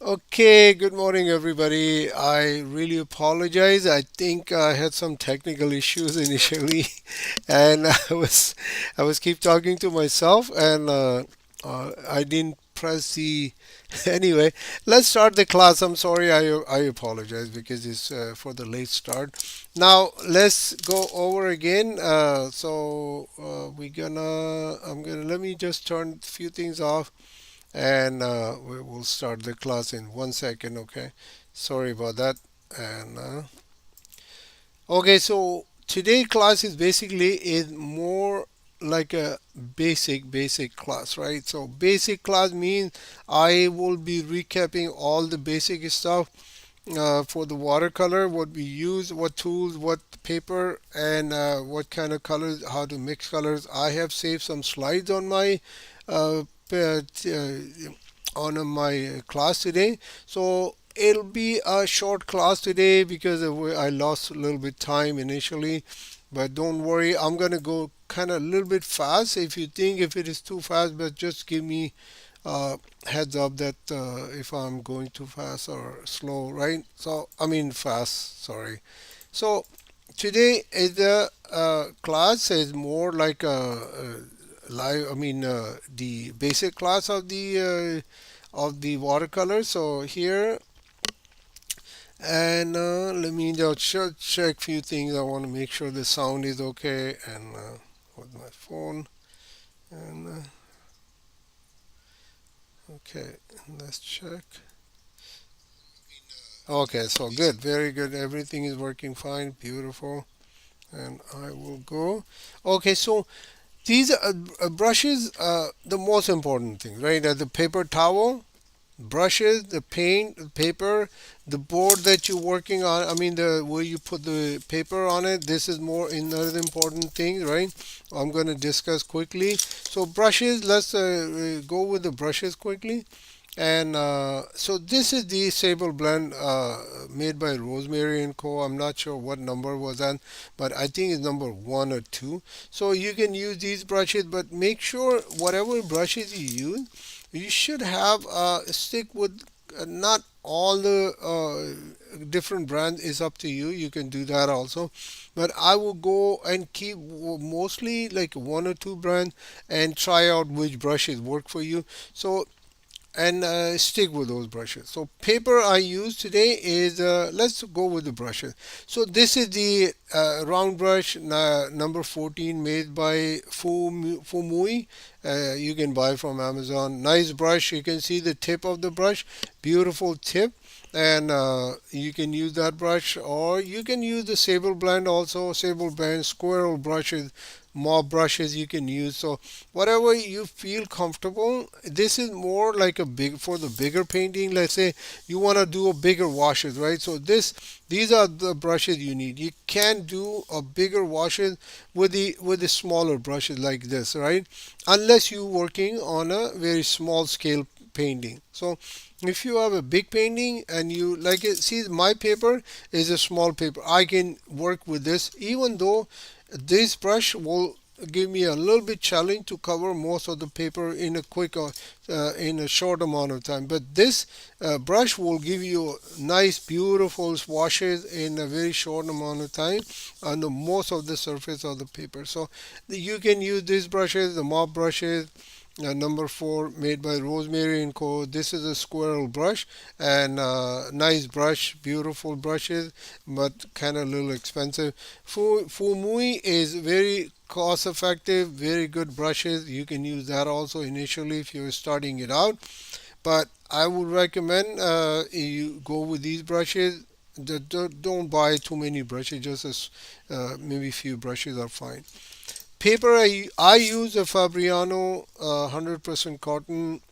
Okay, good morning, everybody. I really apologize. I think I had some technical issues initially, and I was keep talking to myself, and I didn't press the. Anyway, let's start the class. I'm sorry. I apologize because it's for the late start. Now let's go over again. I'm gonna let me just turn a few things off and we will start the class in 1 second. Okay, sorry about that. And okay, so today class is basically is more like a basic class, right? So basic class means I will be recapping all the basic stuff for the watercolor, what we use, what tools, what paper, and what kind of colors, how to mix colors. I have saved some slides on my uh, pa- t- on my class today, so it'll be a short class today because I lost a little bit time initially. But don't worry, I'm gonna go kind of a little bit fast. If you think if it is too fast, but just give me uh, heads up that if I'm going too fast or slow, right? So I mean fast, sorry. So today is the class is more like a live. I mean the basic class of the watercolor. So here and let me just check few things. I want to make sure the sound is okay and with my phone and okay, let's check. Okay, so good, very good. Everything is working fine, beautiful. And I will go. Okay, so these brushes, the most important thing, right? The paper towel, brushes, the paint, the paper, the board that you're working on. I mean, the where you put the paper on it. This is more another important thing, right? I'm going to discuss quickly. So brushes. Let's go with the brushes quickly. And so this is the Sable blend made by Rosemary and Co. I'm not sure what number was that, but I think it's number 1 or 2. So you can use these brushes, but make sure whatever brushes you use, you should have stick with not all the different brands is up to you. You can do that also, but I will go and keep mostly like 1 or 2 brands and try out which brushes work for you. So and stick with those brushes. So paper I use today is let's go with the brushes. So this is the round brush number 14 made by Fumui. You can buy from Amazon. Nice brush. You can see the tip of the brush, beautiful tip. And you can use that brush, or you can use the sable blend also. Sable blend, squirrel brushes, mob brushes you can use. So whatever you feel comfortable. This is more like a big for the bigger painting. Let's say you want to do a bigger washes, right? So these are the brushes you need. You can't do a bigger washes with the smaller brushes like this, right? Unless you're working on a very small scale painting. So if you have a big painting and you like it, see my paper is a small paper. I can work with this even though this brush will give me a little bit challenge to cover most of the paper in a in a short amount of time. But this brush will give you nice, beautiful washes in a very short amount of time on the most of the surface of the paper. So you can use these brushes, the mop brushes, number 4 made by Rosemary and Co. This is a squirrel brush and nice brush, beautiful brushes, but kind of a little expensive. Fumui is very cost effective, very good brushes. You can use that also initially if you're starting it out. But I would recommend you go with these brushes. Don't buy too many brushes, just as maybe a few brushes are fine. Paper I use a Fabriano 100% cotton,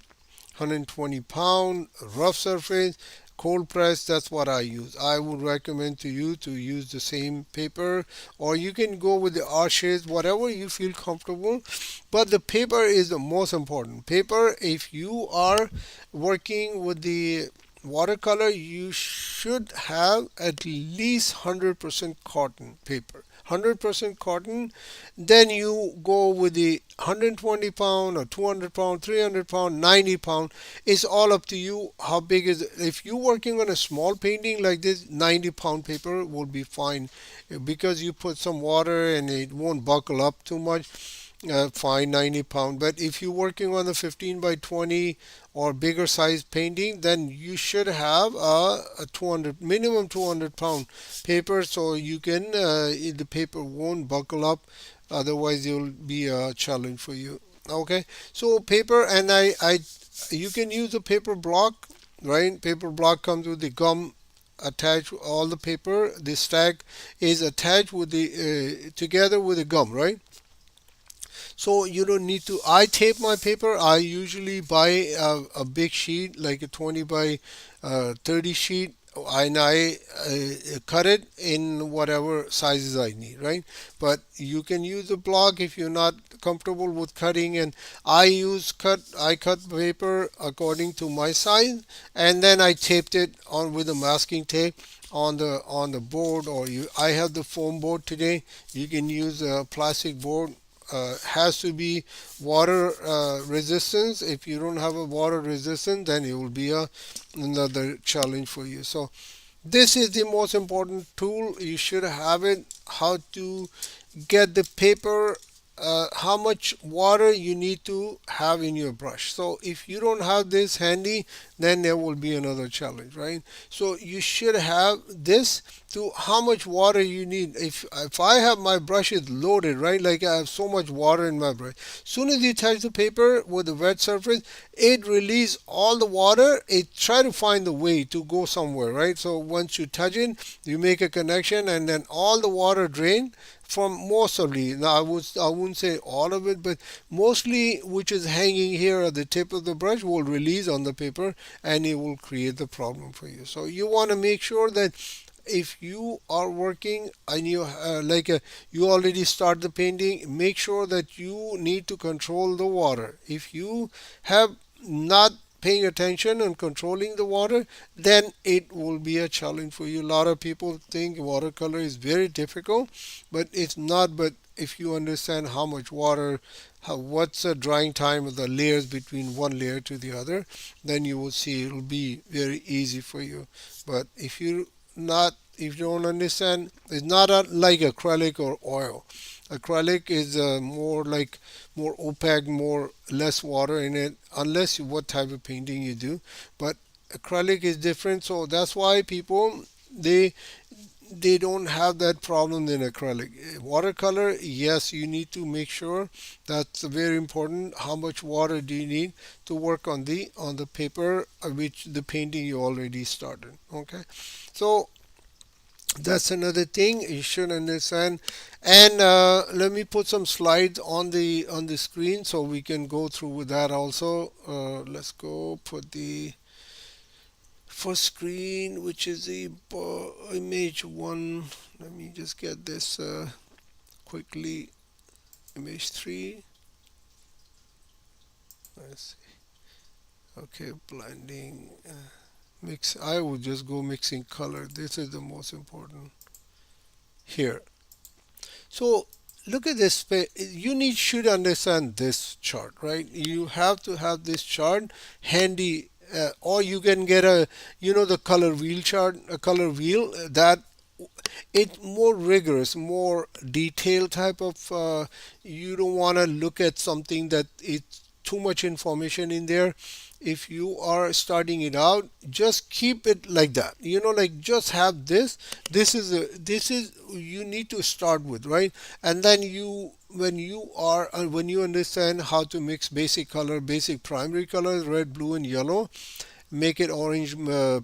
120 pound, rough surface, cold press. That's what I use. I would recommend to you to use the same paper, or you can go with the arches, whatever you feel comfortable. But the paper is the most important. Paper, if you are working with the watercolor, you should have at least 100% cotton paper. 100% cotton, then you go with the 120 pound or 200 pound, 300 pound, 90 pound. It's all up to you. How big is it? If you're working on a small painting like this, 90-pound paper will be fine because you put some water and it won't buckle up too much. Fine, 90 pound. But if you're working on a 15 by 20 or bigger size painting, then you should have a 200 minimum 200-pound paper, so you can the paper won't buckle up. Otherwise, it will be a challenge for you. Okay, so paper, and I you can use a paper block, right? Paper block comes with the gum attached. All the paper, the stack is attached with the together with the gum, right? So you don't need to. I tape my paper. I usually buy a big sheet, like a 20 by 30 sheet, and I cut it in whatever sizes I need, right? But you can use a block if you're not comfortable with cutting. And I cut paper according to my size, and then I taped it on with a masking tape on the board. Or I have the foam board today. You can use a plastic board. Has to be water resistance. If you don't have a water resistance, then it will be another challenge for you. So this is the most important tool. You should have it. How to get the paper, how much water you need to have in your brush. So if you don't have this handy, then there will be another challenge, right? So you should have this to how much water you need. If I have my brushes loaded, right, like I have so much water in my brush, soon as you touch the paper with a wet surface, it release all the water. It try to find the way to go somewhere, right? So once you touch it, you make a connection, and then all the water drain from most of the. Now I wouldn't say all of it, but mostly which is hanging here at the tip of the brush will release on the paper, and it will create the problem for you. So you want to make sure that if you are working and you already start the painting, make sure that you need to control the water. If you have not paying attention and controlling the water, then it will be a challenge for you. A lot of people think watercolor is very difficult, but it's not. But if you understand how much water, what's the drying time of the layers between one layer to the other, then you will see it will be very easy for you. But if you don't understand, it's not like acrylic or oil. Acrylic is more opaque, more less water in it, unless what type of painting you do. But acrylic is different, so that's why people they they don't have that problem in acrylic. Watercolor, yes, you need to make sure. That's very important. How much water do you need to work on the paper which the painting you already started? Okay, so that's another thing you should understand. And let me put some slides on the screen so we can go through with that also. Let's go put the first screen, which is the image one. Let me just get this quickly. Image three. Let's see. Okay, blending. Mix. I would just go mixing color. This is the most important here. So look at this. You need should understand this chart, right? You have to have this chart handy, or you can get the color wheel chart, a color wheel that it's more rigorous, more detailed type of. You don't want to look at something that it's too much information in there. If you are starting it out, just keep it like that. Like just have this. This is you need to start with, right? And then when you understand how to mix basic color, basic primary colors, red, blue, and yellow, make it orange,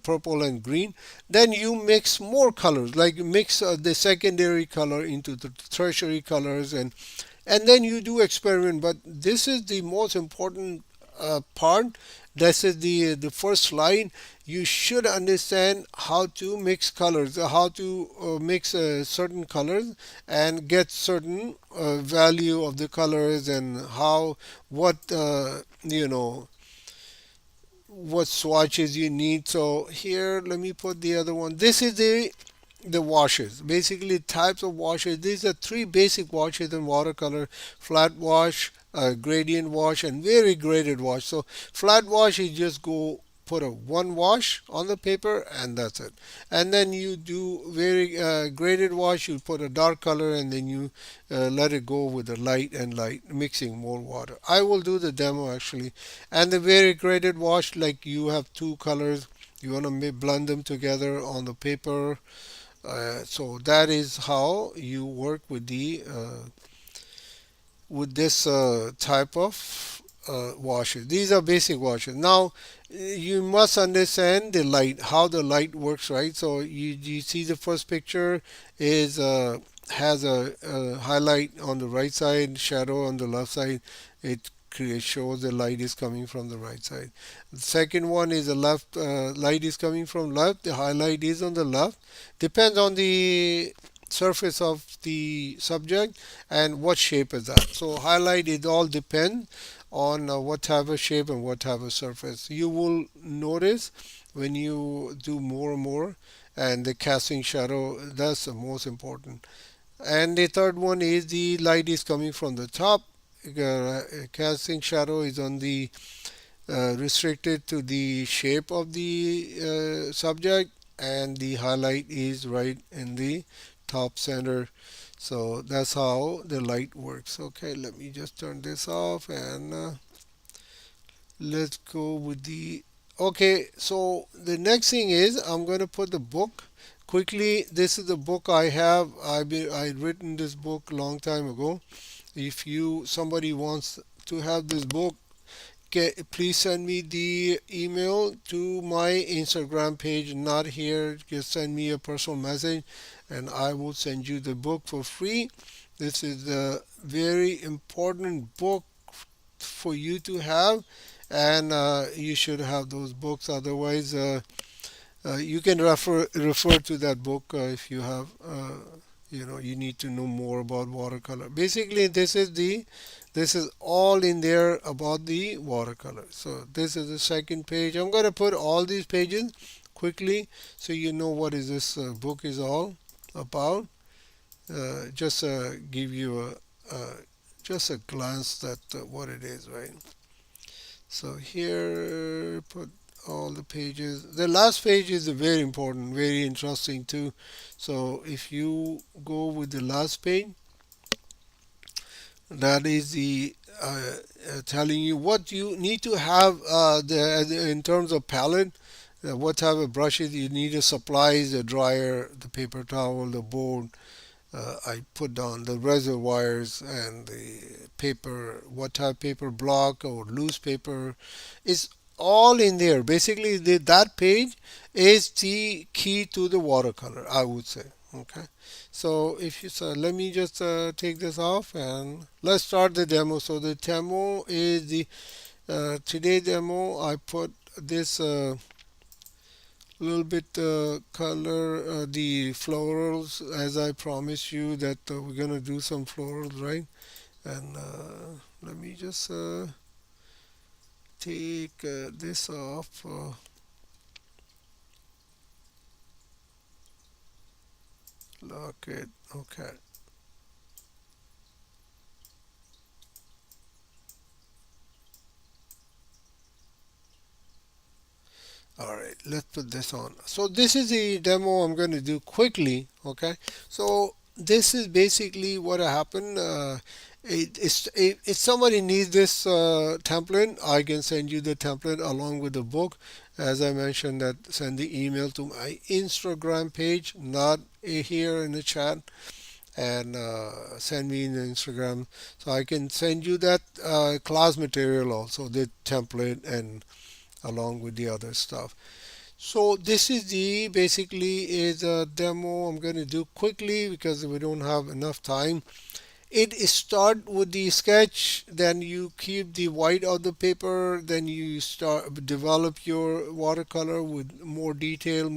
purple, and green. Then you mix more colors, like mix the secondary color into the tertiary colors, and then you do experiment. But this is the most important part. This is the first slide. You should understand how to mix colors, how to mix certain colors and get certain value of the colors, and what what swatches you need. So here, let me put the other one. This is the washes, basically types of washes. These are three basic washes in watercolor: flat wash, gradient wash, and very graded wash. So flat wash, you just go put a one wash on the paper and that's it. And then you do very graded wash, you put a dark color and then you let it go with the light and light, mixing more water. I will do the demo actually. And the very graded wash, like you have two colors, you want to blend them together on the paper. So that is how you work with the with this type of washes. These are basic washes. Now you must understand the light, how the light works, right? So you see the first picture is has a highlight on the right side, shadow on the left side. It shows the light is coming from the right side. The second one is the left light is coming from left. The highlight is on the left. Depends on the surface of the subject and what shape is that. So highlight, it all depends on what type of shape and what type of surface. You will notice when you do more and more, and the casting shadow, that's the most important. And the third one is the light is coming from the top. Casting shadow is on the restricted to the shape of the subject, and the highlight is right in the top center. So that's how the light works. Okay, let me just turn this off and let's go with the. Okay, so the next thing is I'm going to put the book quickly. This is the book I have. I'd written this book long time ago. If you somebody wants to have this book, please send me the email to my Instagram page, not here. Just send me a personal message and I will send you the book for free. This is a very important book for you to have, and you should have those books. Otherwise, you can refer to that book if you have you need to know more about watercolor. Basically, this is all in there about the watercolor. So this is the second page. I'm going to put all these pages quickly so you know what is this book is all about. Just give you just a glance at what it is, right? So here, put all the pages. The last page is very important, very interesting too. So if you go with the last page, that is the telling you what you need to have in terms of palette. What type of brushes you need, the supplies, the dryer, the paper towel, the board, I put down the reservoirs and the paper, what type paper, block or loose paper. It's all in there. Basically, that page is the key to the watercolor, I would say. Okay. So if you let me just take this off and let's start the demo. So the demo is the today demo. I put this little bit color the florals, as I promised you that we're gonna do some florals, right? And let me just take this off. Lock it. Okay. All right, let's put this on. So this is the demo I'm going to do quickly. Okay, so this is basically what happened. If somebody needs this template, I can send you the template along with the book. As I mentioned, that send the email to my Instagram page, not here in the chat, and send me in the Instagram, so I can send you that class material also, the template and along with the other stuff. So this is the basically is a demo I'm going to do quickly because we don't have enough time. It is start with the sketch, then you keep the white of the paper, then you start develop your watercolor with more detail,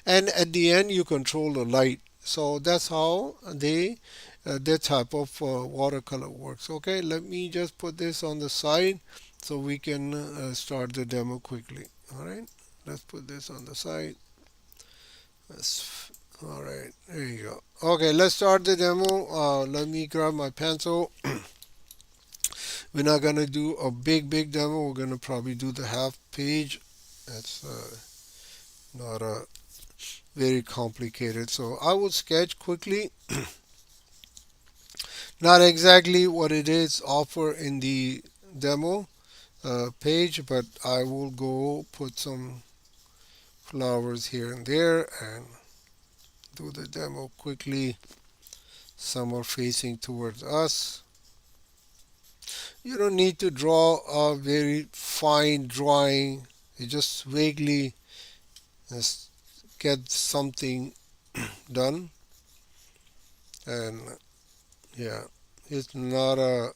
and at the end you control the light. So that's how that type of watercolor works. Okay, let me just put this on the side so we can start the demo quickly. All right, let's put this on the side. Let's All right, there you go. Okay, let's start the demo. Let me grab my pencil. We're not gonna do a big demo. We're gonna probably do the half page. That's not very complicated. So I will sketch quickly. Not exactly what it is offer in the demo page, but I will go put some flowers here and there and do the demo quickly. Some are facing towards us. You don't need to draw a very fine drawing. You just vaguely just get something done. And yeah, it's not a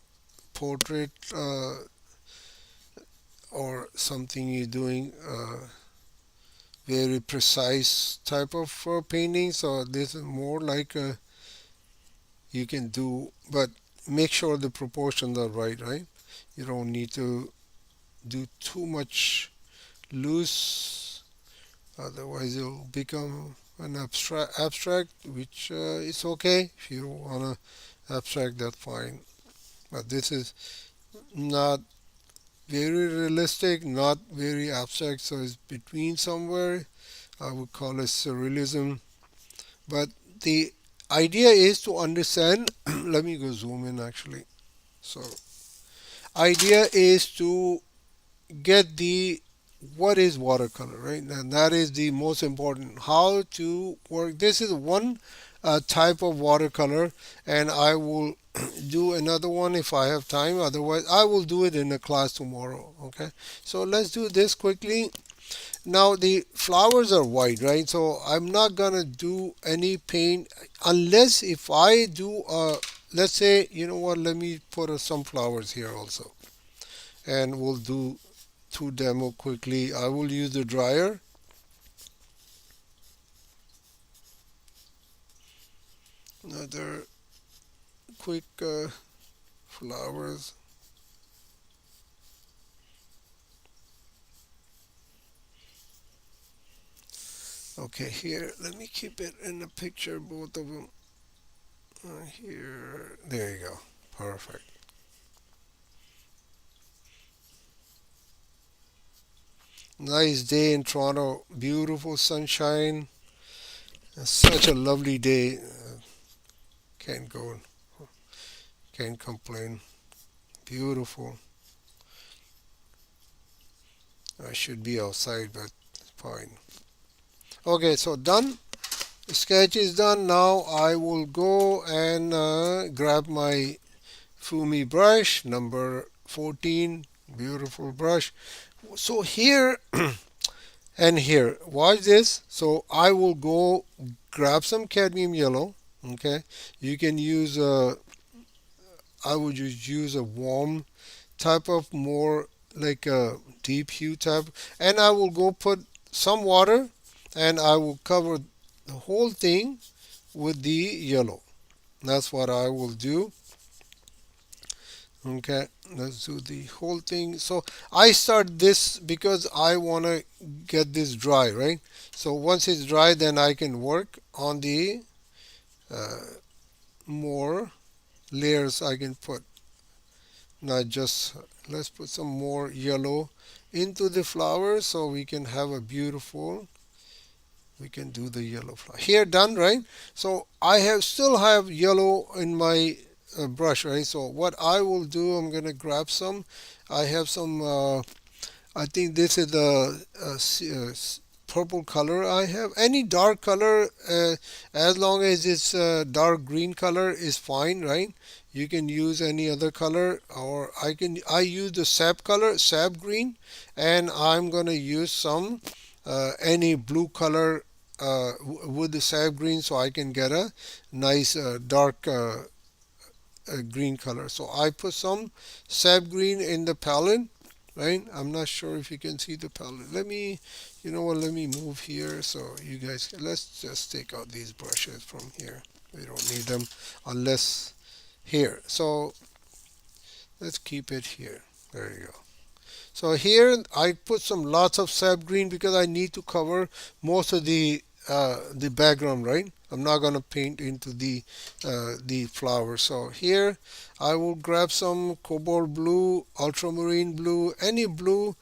portrait or something you're doing very precise type of painting. So this is more like you can do, but make sure the proportions are right, right? You don't need to do too much loose, otherwise it'll become an abstract, which is okay. If you want to abstract, that's fine. But this is not very realistic, not very abstract, so it's between somewhere. I would call it surrealism. But the idea is to understand. Let me go zoom in actually. So, idea is to get the what is watercolor, right? And that is the most important. How to work. This is one type of watercolor, and I will do another one if I have time. Otherwise, I will do it in a class tomorrow. Okay. So let's do this quickly. Now the flowers are white, right? So I'm not gonna do any paint unless if I do let's say, you know what, let me put some flowers here also. And we'll do two demo quickly. I will use the dryer. Another quick flowers. Okay, here, let me keep it in the picture, both of them. Here, there you go. Perfect. Nice day in Toronto. Beautiful sunshine. Such a lovely day. Can't go, can't complain. Beautiful. I should be outside, but fine. Okay, so done. The sketch is done. Now I will go and grab my Fumi brush, number 14. Beautiful brush. So here and here, watch this. So I will go grab some cadmium yellow. Okay, you can use I would just use a warm type of more like a deep hue type, and I will go put some water, and I will cover the whole thing with the yellow. That's what I will do. Okay, let's do the whole thing. So I start this because I want to get this dry, right? So once it's dry, then I can work on the uh, more layers I can put. Not just, let's put some more yellow into the flower so we can have a beautiful, we can do the yellow flower. Here done, right? So I have still have yellow in my brush, right? So what I will do, I'm gonna grab some. I have some. I think this is the purple color I have. Any dark color, as long as it's dark green color is fine, right? You can use any other color, or I use the sap color, sap green, and I'm gonna use some any blue color with the sap green, so I can get a nice dark green color. So I put some sap green in the palette, right? I'm not sure if you can see the palette. Let me, you know what, let me move here so you guys, let's just take out these brushes from here. We don't need them unless here. So let's keep it here. There you go. So here I put some lots of sap green because I need to cover most of the background, right? I'm not going to paint into the flower. So here I will grab some cobalt blue, ultramarine blue, any blue,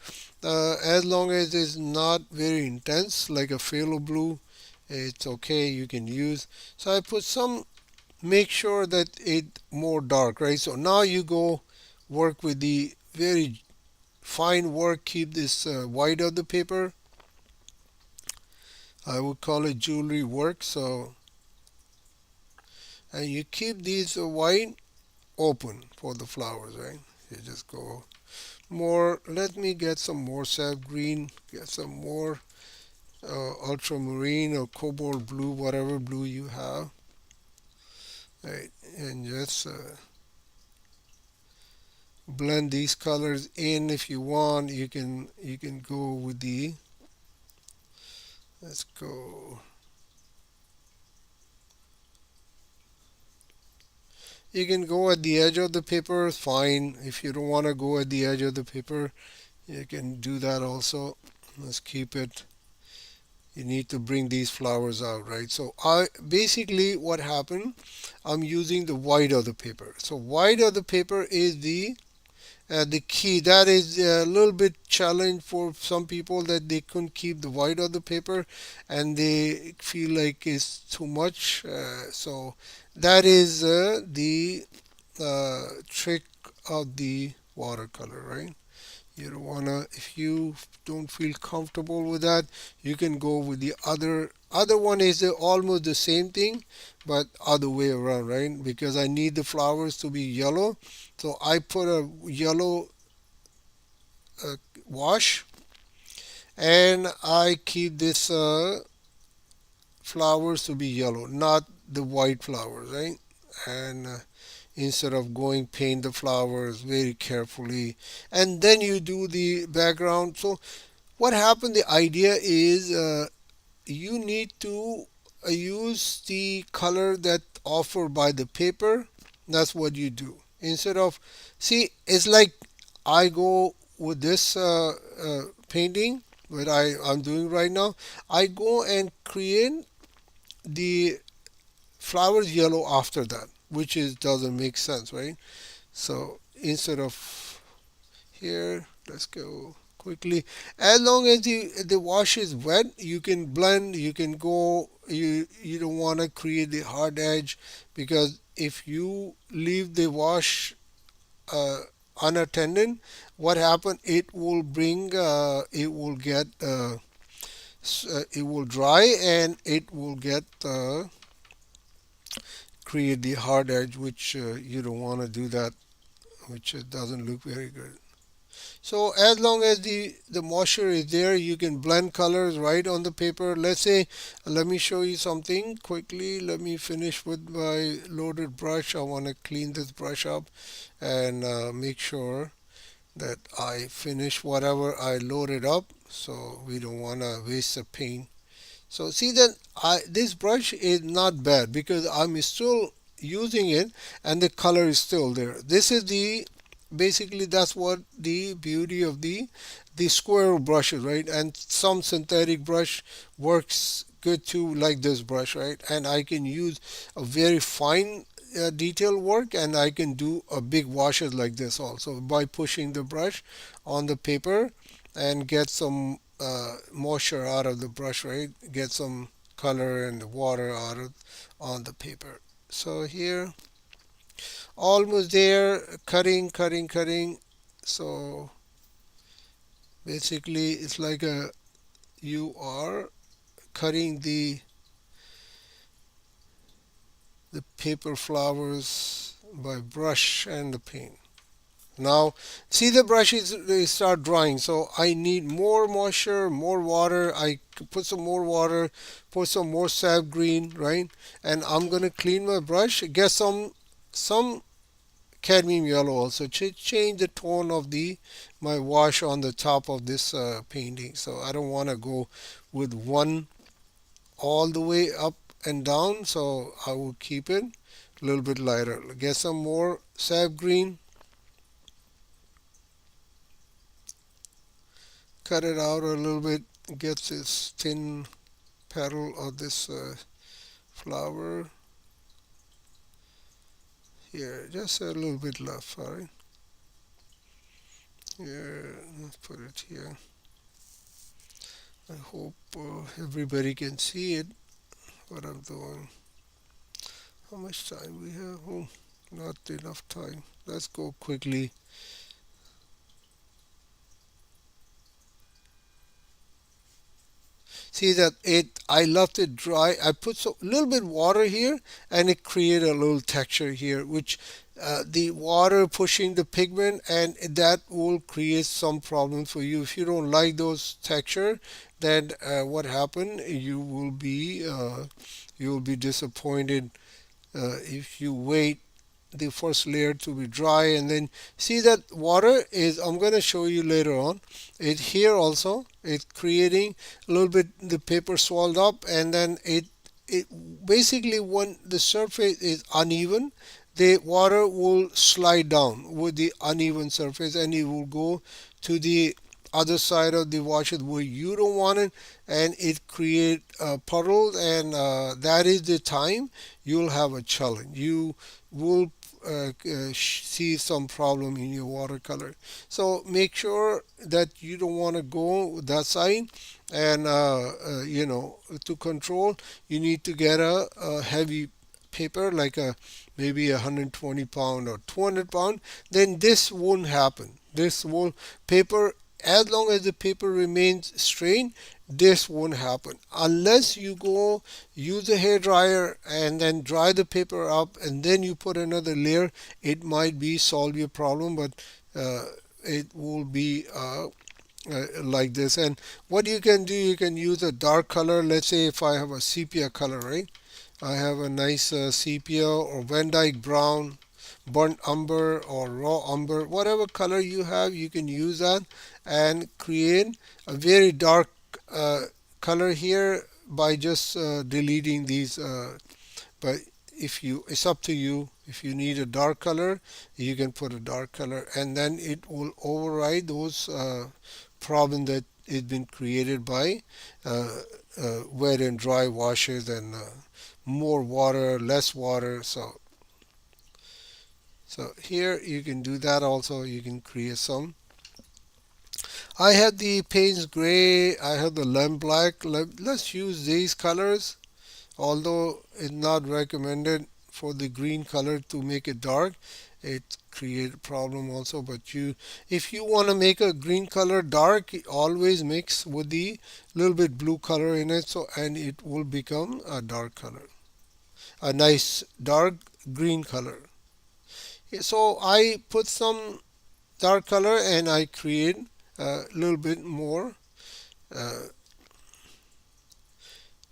as long as it's not very intense, like a phthalo blue. It's okay, you can use. So I put some, make sure that it more dark, right? So now you go work with the very fine work. Keep this white of the paper. I would call it jewelry work. So, and you keep these white open for the flowers, right? You just go more. Let me get some more sap green. Get some more ultramarine or cobalt blue, whatever blue you have, right? And just blend these colors in. If you want, you can go with the, let's go, you can go at the edge of the paper, fine. If you don't want to go at the edge of the paper, you can do that also. Let's keep it. You need to bring these flowers out, right? So I basically what happened, I'm using the white of the paper. So white of the paper is the key. That is a little bit challenge for some people, that they couldn't keep the white of the paper and they feel like it's too much. So that is the trick of the watercolor, right? You don't wanna, if you don't feel comfortable with that, you can go with the other one. Is almost the same thing, but other way around, right? Because I need the flowers to be yellow, so I put a yellow uh, wash, and I keep this flowers to be yellow, not the white flowers, right? And instead of going paint the flowers very carefully, and then you do the background. So what happened, the idea is you need to use the color that offered by the paper. That's what you do. Instead of, see, it's like I go with this painting that I'm doing right now. I go and create the flowers yellow after that, which is doesn't make sense, right? So instead of here, let's go quickly. As long as the wash is wet, you can blend, you can go, you don't want to create the hard edge, because if you leave the wash uh, unattended, what happen, it will bring it will get it will dry, and it will get create the hard edge, which you don't want to do that, which doesn't look very good. So as long as the moisture is there, you can blend colors right on the paper. Let's say, let me show you something quickly. Let me finish with my loaded brush. I want to clean this brush up and make sure that I finish whatever I loaded up. So we don't want to waste the paint. So see that this brush is not bad, because I'm still using it and the color is still there. This is the, basically that's what the beauty of the square brushes, right? And some synthetic brush works good too, like this brush, right? And I can use a very fine detail work, and I can do a big washes like this also by pushing the brush on the paper and get some moisture out of the brush, right? Get some color and water out of on the paper. So here, almost there, cutting, cutting, cutting. So basically, it's like a, you are cutting the paper flowers by brush and the paint. Now, see the brushes, they start drying. So I need more moisture, more water. I put some more water, put some more sap green, right? And I'm gonna clean my brush. Get some cadmium yellow also. Change the tone of the my wash on the top of this painting. So I don't want to go with one all the way up and down. So I will keep it a little bit lighter. Get some more sap green. Cut it out a little bit, get this thin petal of this flower here, just a little bit left. All right, here, let's put it here. I hope everybody can see it, what I'm doing. How much time we have? Oh, not enough time. Let's go quickly. See that it, I left it dry. I put a little bit water here and it created a little texture here, which the water pushing the pigment, and that will create some problems for you. If you don't like those texture, then what happened? You will be disappointed if you wait the first layer to be dry. And then see that water is, I'm going to show you later on, it here also it's creating a little bit, the paper swelled up, and then it basically, when the surface is uneven, the water will slide down with the uneven surface and it will go to the other side of the washer where you don't want it, and it create puddles, and that is the time you'll have a challenge. You will see some problem in your watercolor. So make sure that you don't want to go that side, and to control, you need to get a heavy paper like a maybe 120 pound or 200 pound. Then this won't happen. This will paper, as long as the paper remains straight, this won't happen unless you go use a hair dryer and then dry the paper up and then you put another layer. It might be solve your problem, but it will be like this. And what you can do, you can use a dark color. Let's say if I have a sepia color, right? I have a nice sepia or Van Dyke brown, burnt umber or raw umber, whatever color you have, you can use that and create a very dark uh, color here by just deleting these. But if you, it's up to you. If you need a dark color, you can put a dark color, and then it will override those problems that has been created by uh, wet and dry washes and more water, less water. So here you can do that also. You can create some. I had the Payne's gray. I had the lamp black. Let's use these colors. Although it's not recommended for the green color to make it dark, it create a problem also. But if you want to make a green color dark, always mix with the little bit blue color in it. So, and it will become a dark color, a nice dark green color. So I put some dark color and I create a little bit more uh,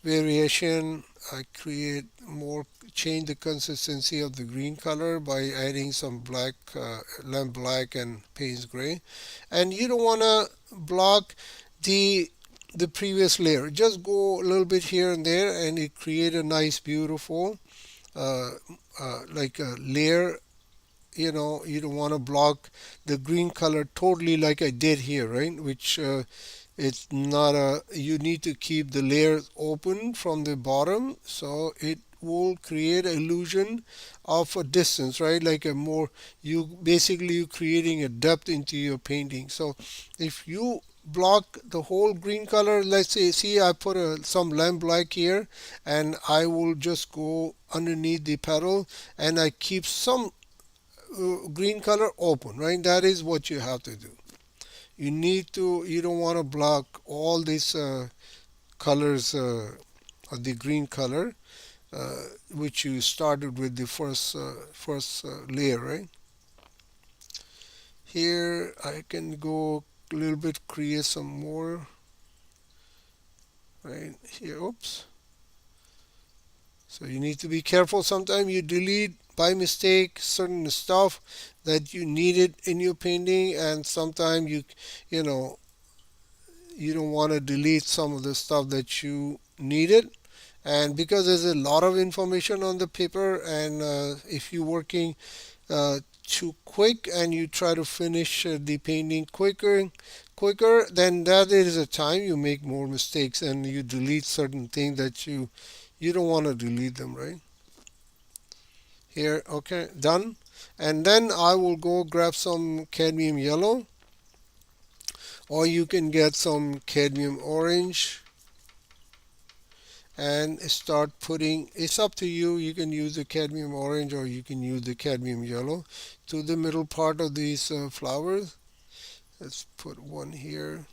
variation. I create more, change the consistency of the green color by adding some black, lamp black and Payne's gray. And you don't want to block the the previous layer. Just go a little bit here and there, and it create a nice, beautiful, uh, like a layer. You don't want to block the green color totally like I did here, right? Which it's not a, you need to keep the layers open from the bottom, so it will create an illusion of a distance, right? Like a more, you basically you creating a depth into your painting. So if you block the whole green color, let's say, see I put some lamp black here, and I will just go underneath the petal and I keep some green color open, right? That is what you have to do. You don't want to block all these colors of the green color, uh, which you started with the first layer, right? Here I can go a little bit, create some more, right here. Oops. So you need to be careful. Sometimes you delete by mistake certain stuff that you needed in your painting, and sometimes you know you don't want to delete some of the stuff that you needed. And because there's a lot of information on the paper, and if you're working too quick and you try to finish the painting quicker, then that is a time you make more mistakes and you delete certain things that you You don't want to delete them, right? Here, okay, done. And then I will go grab some cadmium yellow, or you can get some cadmium orange and start putting, it's up to you. You can use the cadmium orange or you can use the cadmium yellow to the middle part of these flowers. Let's put one here.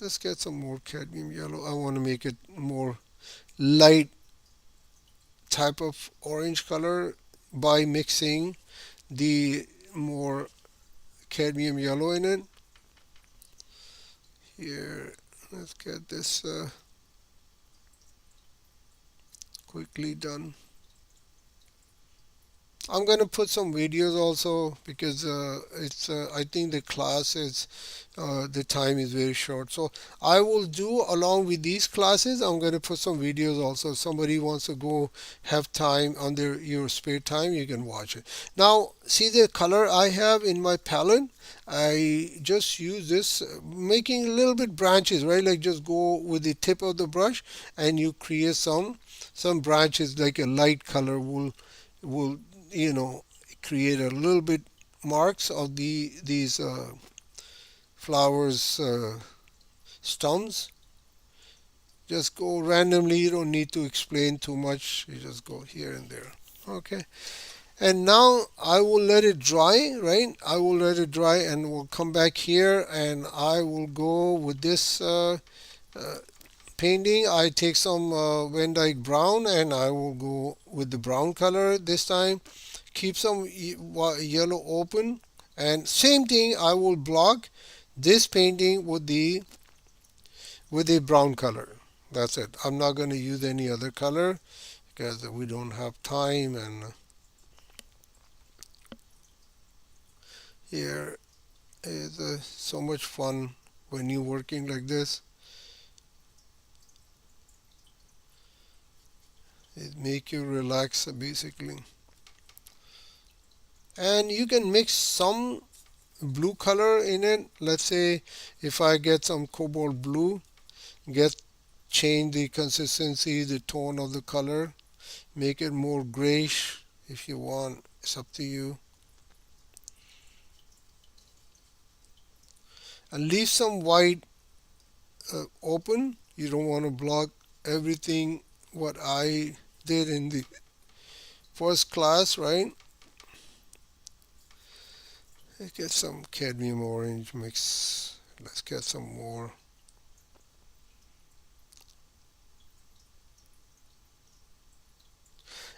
Let's get some more cadmium yellow. I want to make it more light type of orange color by mixing the more cadmium yellow in it. Here, let's get this quickly done. I'm gonna put some videos also because it's I think the class is the time is very short. So I will do along with these classes. I'm gonna put some videos also. If somebody wants to go have time on your spare time, you can watch it. Now see the color I have in my palette. I just use this, making a little bit branches, right? Like just go with the tip of the brush and you create some branches like a light color will you know create a little bit marks of these flowers stems. Just go randomly, you don't need to explain too much, you just go here and there. Okay, and now I will let it dry, right? I will let it dry and we'll come back here and I will go with this uh, painting. I take some Van Dyke brown and I will go with the brown color this time. Keep some yellow open, and same thing, I will block this painting with the brown color. That's it. I'm not going to use any other color because we don't have time. And here is so much fun when you're working like this. It make you relax basically. And you can mix some blue color in it. Let's say if I get some cobalt blue, get change the consistency, the tone of the color, make it more grayish if you want. It's up to you. And leave some white open. You don't want to block everything what I did in the first class, right? Let's get some cadmium orange mix. Let's get some more.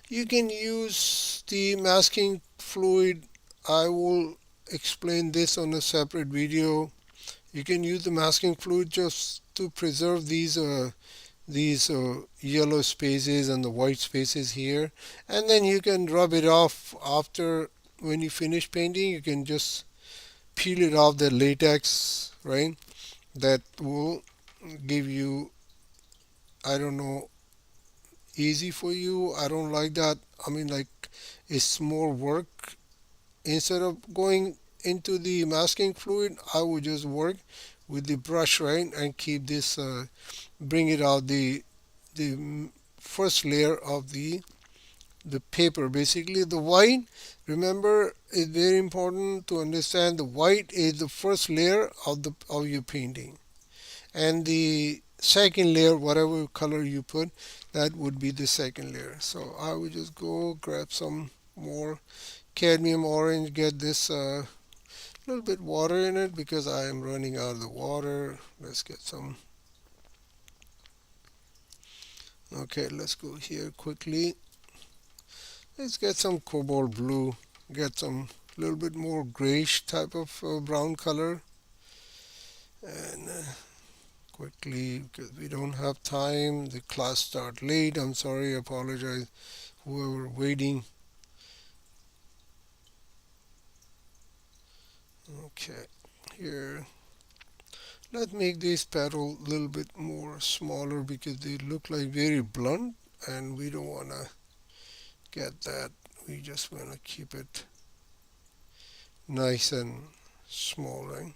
You can use the masking fluid. I will explain this on a separate video. You can use the masking fluid just to preserve these yellow spaces and the white spaces here, and then you can rub it off after when you finish painting. You can just peel it off the latex, right? That will give you, I don't know, easy for you. I don't like that. I mean, like, it's more work. Instead of going into the masking fluid, I would just work with the brush, right, and keep this bring it out the first layer of the paper. Basically the white, remember, is very important to understand. The white is the first layer of your painting, and the second layer, whatever color you put, that would be the second layer. So I would just go grab some more cadmium orange, get this little bit water in it because I am running out of the water. Let's get some. Okay, let's go here quickly. Let's get some cobalt blue, get some little bit more grayish type of brown color, and quickly because we don't have time. The class start late. I'm sorry, I apologize whoever waiting. Okay, here. Let's make this petal a little bit more smaller because they look like very blunt and we don't want to get that. We just want to keep it nice and small, right?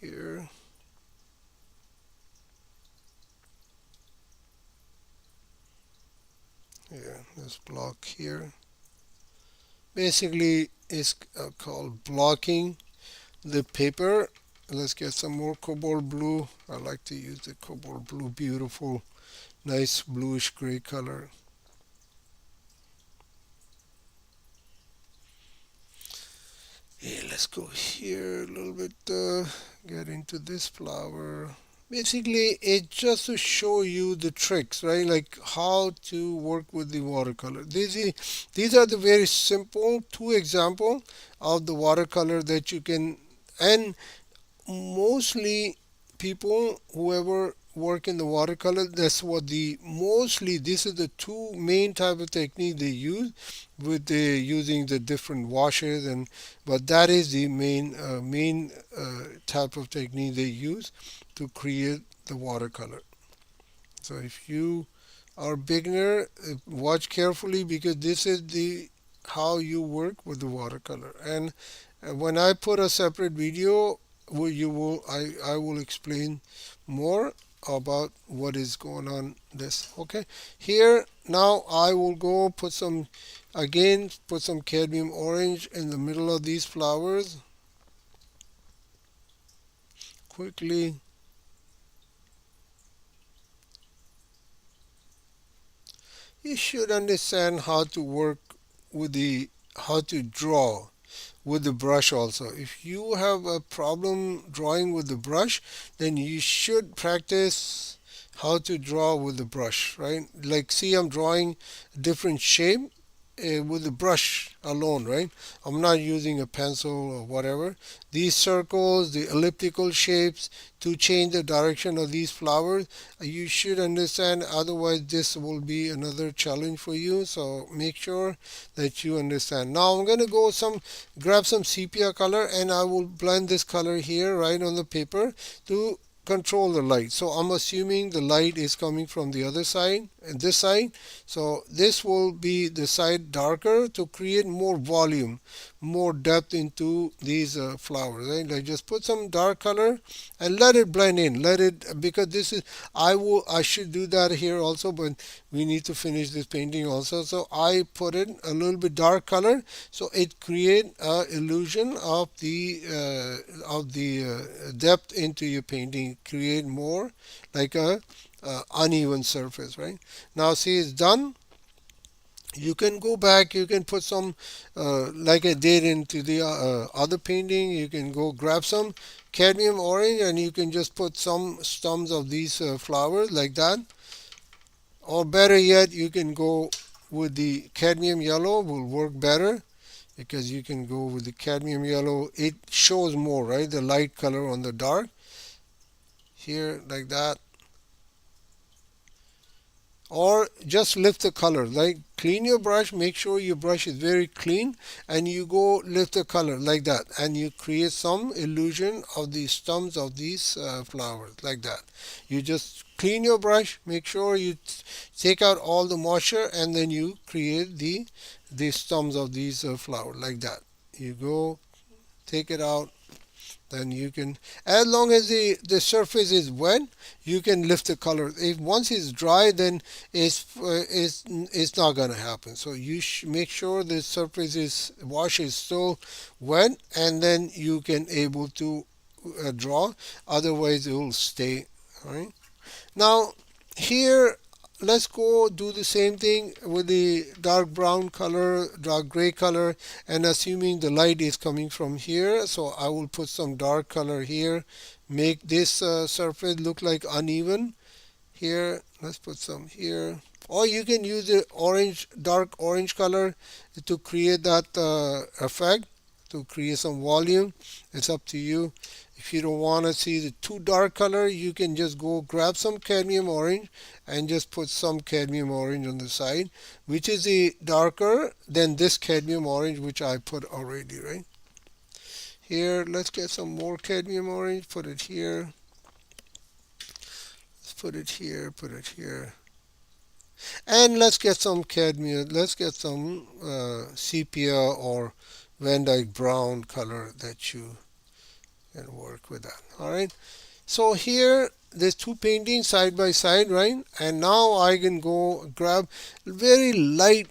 here. Here, this block here. Basically, it's called blocking the paper. Let's get some more cobalt blue. I like to use the cobalt blue, beautiful, nice bluish gray color. Yeah, let's go here a little bit, get into this flower. Basically, it's just to show you the tricks, right? Like how to work with the watercolor. These are the very simple two example of the watercolor that you can, and mostly people whoever work in the watercolor, that's what the mostly this is the two main type of technique they use with the using the different washes, and but that is the main type of technique they use to create the watercolor. So if you are beginner, watch carefully because this is the how you work with the watercolor. And when I put a separate video, I will explain more about what is going on this. Okay, here now I will go put some again put some cadmium orange in the middle of these flowers quickly. You should understand how to work with the how to draw with the brush also. If you have a problem drawing with the brush, then you should practice how to draw with the brush, right? Like see I'm drawing different shape with the brush alone, right? I'm not using a pencil or whatever. These circles, the elliptical shapes to change the direction of these flowers, you should understand. Otherwise, this will be another challenge for you. So make sure that you understand. Now I'm going to go grab some sepia color and I will blend this color here right on the paper to control the light. So I'm assuming the light is coming from the other side and this side. So this will be the side darker to create more volume, more depth into these flowers. Right? Like just put some dark color and let it blend in. Let it because this is I should do that here also, but we need to finish this painting also. So I put it a little bit dark color so it create a illusion of the depth into your painting, create more like a uneven surface, right? Now see it's done. You can go back, you can put some like I did into the other painting. You can go grab some cadmium orange and you can just put some stems of these flowers like that, or better yet you can go with the cadmium yellow, will work better because you can go with the cadmium yellow. It shows more, right? The light color on the dark here like that. Or just lift the color, like clean your brush, make sure your brush is very clean, and you go lift the color like that and you create some illusion of the stems of these flowers like that. You just clean your brush, make sure you take out all the moisture, and then you create the stems of these flowers like that. You go take it out, then you can, as long as the surface is wet, you can lift the color. If once it's dry, then it's not going to happen. So you make sure the surface is wash is still wet, and then you can able to draw. Otherwise it will stay. All right, now here let's go do the same thing with the dark brown color, dark gray color, and assuming the light is coming from here, so I will put some dark color here, make this surface look like uneven. Here let's put some here, or you can use the orange, dark orange color to create that effect, to create some volume. It's up to you. If you don't want to see the too dark color, you can just go grab some cadmium orange and just put some cadmium orange on the side, which is the darker than this cadmium orange which I put already, right? Here, let's get some more cadmium orange, put it here. Let's put it here, put it here. And let's get some cadmium, let's get some sepia or Van Dyke brown color that you and work with that. All right. So here there's two paintings side by side, right? And now I can go grab very light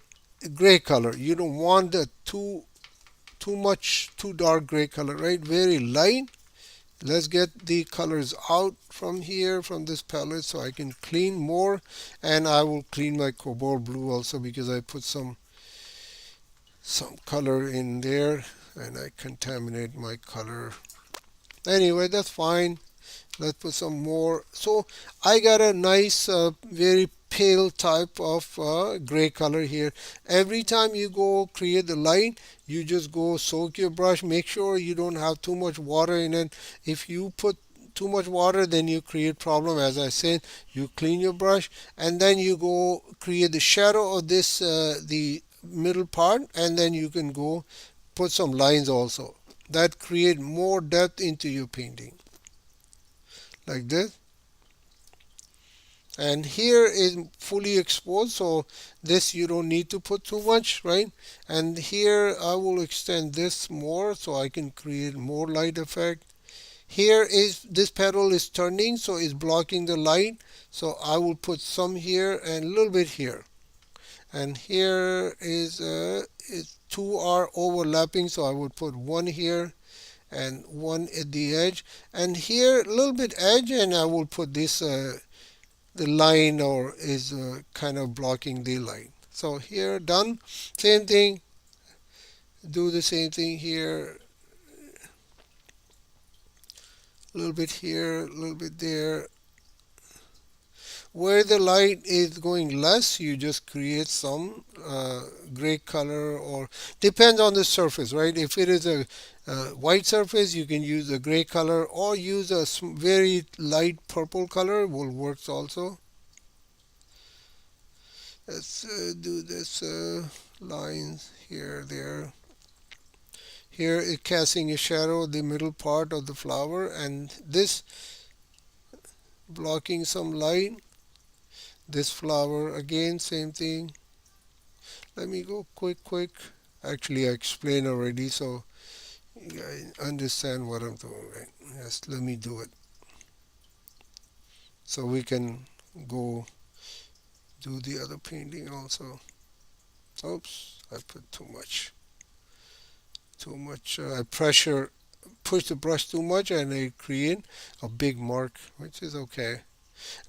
gray color. You don't want the too much too dark gray color, right? Very light. Let's get the colors out from here from this palette so I can clean more, and I will clean my cobalt blue also because I put some color in there and I contaminate my color. Anyway, that's fine. Let's put some more. So I got a nice very pale type of gray color here. Every time you go create the light, you just go soak your brush. Make sure you don't have too much water in it. If you put too much water, then you create problem. As I said, you clean your brush and then you go create the shadow of this the middle part, and then you can go put some lines also that create more depth into your painting, like this. And here is fully exposed, so this you don't need to put too much, right? And here I will extend this more so I can create more light effect. Here is this petal is turning, so it's blocking the light, so I will put some here and a little bit here. And here is two are overlapping, so I will put one here and one at the edge, and here a little bit edge, and I will put this the line or is kind of blocking the line. So here, done. Same thing, do the same thing here, a little bit here, a little bit there. Where the light is going less, you just create some gray color, or depends on the surface, right? If it is a white surface, you can use a gray color or use a very light purple color, will works also. Let's do this lines here, there. Here is casting a shadow the middle part of the flower, and this blocking some light. This flower again, same thing. Let me go quick. Actually, I explained already, so you guys understand what I'm doing, right? Yes, let me do it so we can go do the other painting also. Oops, I put too much. I push the brush too much, and I create a big mark, which is okay.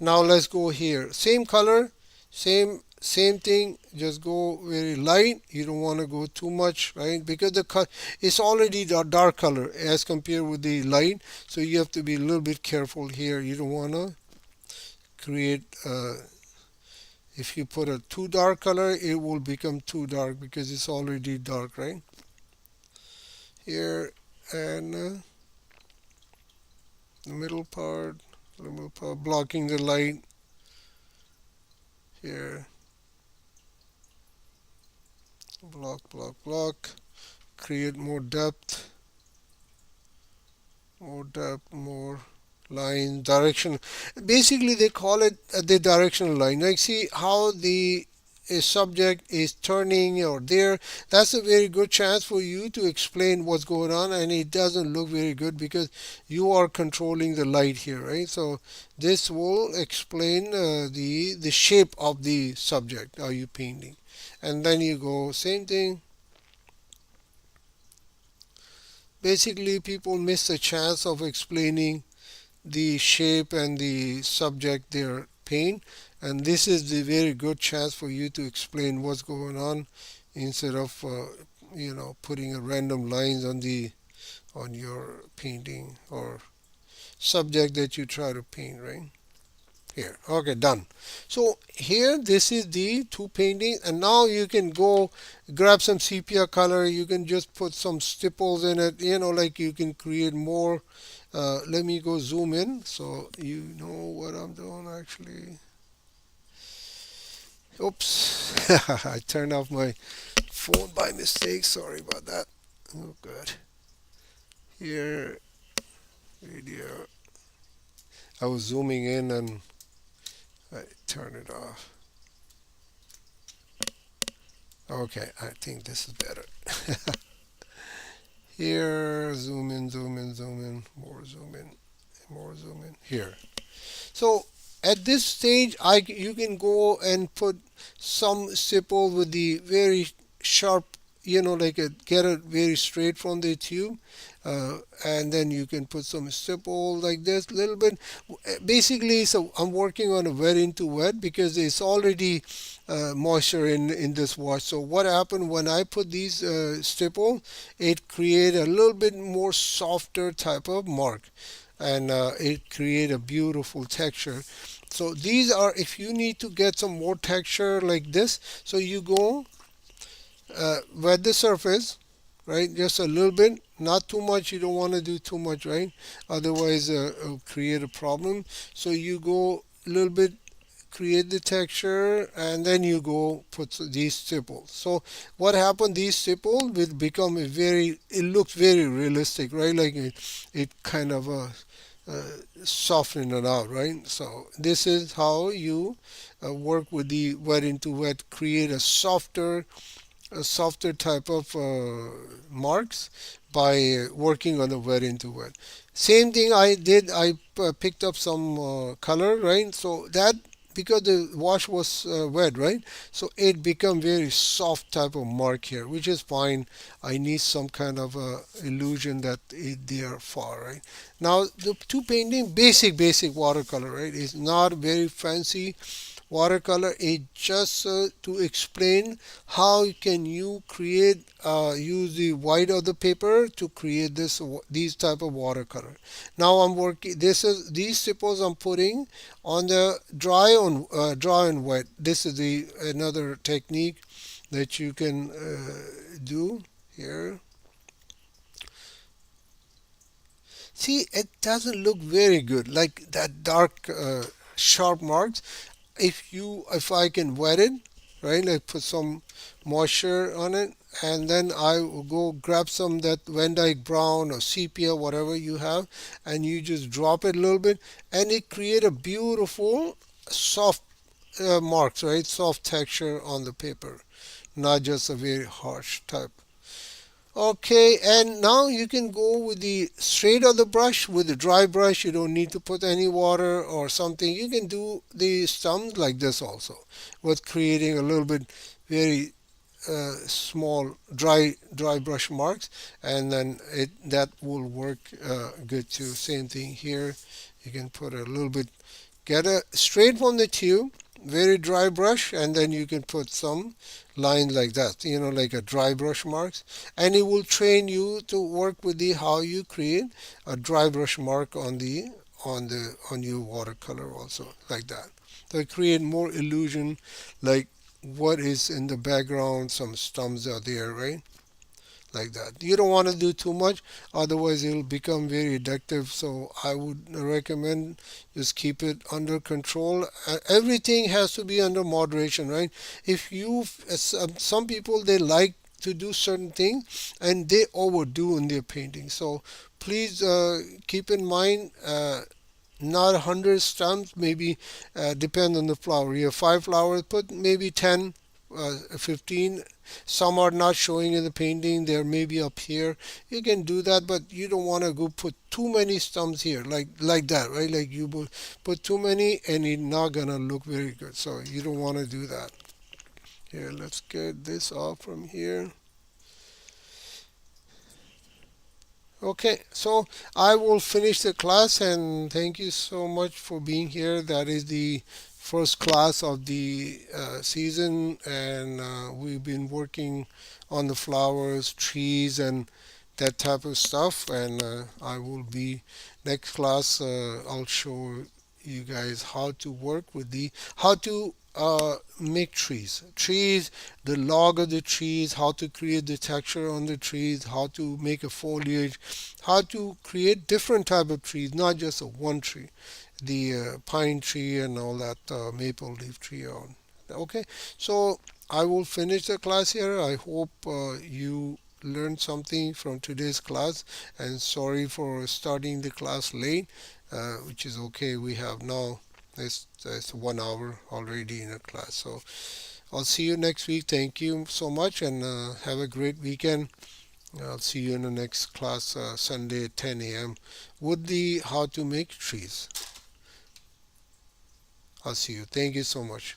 Now let's go here. Same color, same thing. Just go very light. You don't want to go too much, right? Because it's already the dark color as compared with the light, so you have to be a little bit careful here. You don't want to create. If you put a too dark color, it will become too dark because it's already dark, right? Here and the middle part, blocking the light here. Block. Create more depth, more line, direction. Basically, they call it the directional line. Like, see how the a subject is turning or there. That's a very good chance for you to explain what's going on, and it doesn't look very good because you are controlling the light here, right? So this will explain the shape of the subject. Are you painting? And then you go same thing. Basically, people miss the chance of explaining the shape and the subject their paint, and this is the very good chance for you to explain what's going on instead of putting a random lines on your painting or subject that you try to paint, right? Here, okay, done. So here, this is the two paintings, and now you can go grab some sepia color. You can just put some stipples in it, like you can create more. Let me go zoom in so you know what I'm doing actually. Oops, I turned off my phone by mistake. Sorry about that. Oh, good. Here, video. I was zooming in and I turned it off. Okay, I think this is better. Here, zoom in, zoom in, zoom in, more zoom in, more zoom in. Here. So at this stage, you can go and put some stipple with the very sharp, like get it very straight from the tube, and then you can put some stipple like this, a little bit. Basically, so I'm working on a wet into wet because it's already moisture in this wash. So what happened when I put these stipple, it create a little bit more softer type of mark, and it create a beautiful texture. So these are, if you need to get some more texture like this, so you go wet the surface, right? Just a little bit, not too much. You don't want to do too much, right? Otherwise, it'll create a problem. So you go a little bit, create the texture, and then you go put these stipples. So what happened, these stipples will become a very, it looks very realistic, right? Like it kind of uh, soften it out, right? So this is how you work with the wet into wet, create a softer type of marks by working on the wet into wet. Same thing I did. I picked up some color, right? So that, because the wash was wet, right? So it become very soft type of mark here, which is fine. I need some kind of illusion that they are far, right? Now the two painting, basic watercolor, right? Is not very fancy watercolor. Is just to explain how can you create, use the white of the paper to create these type of watercolor. Now I'm working, this is, these stipples I'm putting on the dry and wet. This is the another technique that you can do here. See, it doesn't look very good like that dark sharp marks. If I can wet it, right, like put some moisture on it, and then I will go grab some that Van Dyke brown or sepia, whatever you have, and you just drop it a little bit, and it create a beautiful soft marks, right, soft texture on the paper, not just a very harsh type. Okay, and now you can go with the straight of the brush. With the dry brush, you don't need to put any water or something. You can do the stumps like this also, with creating a little bit very small dry brush marks, and then it that will work good too. Same thing here. You can put a little bit, get a straight from the tube, very dry brush, and then you can put some lines like that, like a dry brush marks, and it will train you to work with the how you create a dry brush mark on your watercolor also, like that. So it create more illusion, like what is in the background, some stumps are there, right? Like that. You don't want to do too much, otherwise it'll become very addictive. So I would recommend just keep it under control. Everything has to be under moderation, right? If you, some people, they like to do certain things and they overdo in their painting. So please keep in mind, not 100 stumps, maybe depend on the flower. You have 5 flowers, put maybe 10, 15. Some are not showing in the painting, they're maybe up here. You can do that, but you don't want to go put too many stumps here, like that, right? Like you put too many and it's not gonna look very good. So you don't want to do that. Here, let's get this off from here. Okay, so I will finish the class, and thank you so much for being here. That is the first class of the season, and we've been working on the flowers, trees, and that type of stuff. And I will be next class. I'll show you guys how to work with the how to make trees, the log of the trees, how to create the texture on the trees, how to make a foliage, how to create different type of trees, not just a one tree, the pine tree and all that, maple leaf tree on. Okay, so I will finish the class here. I hope you learned something from today's class, and sorry for starting the class late, which is okay. We have now, it's 1 hour already in a class. So I'll see you next week. Thank you so much, and have a great weekend. I'll see you in the next class, Sunday at 10 a.m. with the how to make trees. I'll see you. Thank you so much.